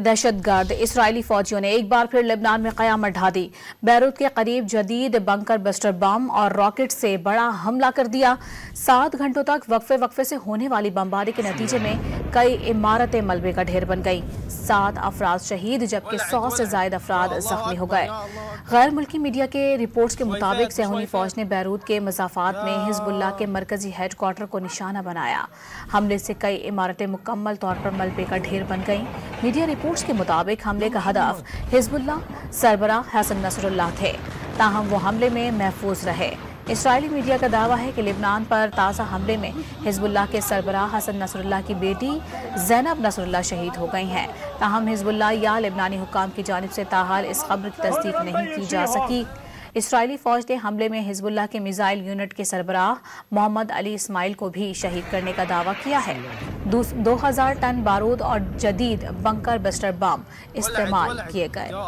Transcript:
दहशतगर्द Israeli फौजियों ने एक बार फिर लेबनान में कयामत ढा दी। बैरूत के करीब जदीद बंकर बस्टर बम और रॉकेट से बड़ा हमला कर दिया। 7 घंटों तक वक्फे से होने वाली बमबारी के नतीजे में कई इमारतें मलबे का ढेर बन गई। 7 अफराद शहीद जबकि 100 से ज्यादा अफराद जख्मी हो गए। गैर मुल्की मीडिया के रिपोर्ट्स के मुताबिक सेहूनी फौज ने बैरूत के मज़ाफ़ात में हिज़्बुल्लाह के मरकजी हेडक्वार्टर को निशाना बनाया। हमले से कई इमारतें मुकम्मल तौर पर मलबे का ढेर बन गईं। मीडिया रिपोर्ट्स के मुताबिक हमले का हदफ हिज़्बुल्लाह सरबराह हसन नसरुल्लाह थे, ताहम वो हमले में महफूज रहे। इसराइली मीडिया का दावा है कि लेबनान पर ताज़ा हमले में हिज़्बुल्लाह के सरबराह हसन नसरुल्लाह की बेटी ज़ैनब नसरुल्लाह शहीद हो गई हैं। ताहम हिज़्बुल्लाह या लेबनानी हुक्काम की जानिब से ताहाल इस खबर की तस्दीक नहीं की जा सकी। इसराइली फौज ने हमले में हिज़्बुल्लाह के मिसाइल यूनिट के सरबराह मोहम्मद अली इस्माइल को भी शहीद करने का दावा किया है। 2000 टन बारूद और जदीद बंकर बस्टर बम इस्तेमाल किए गए।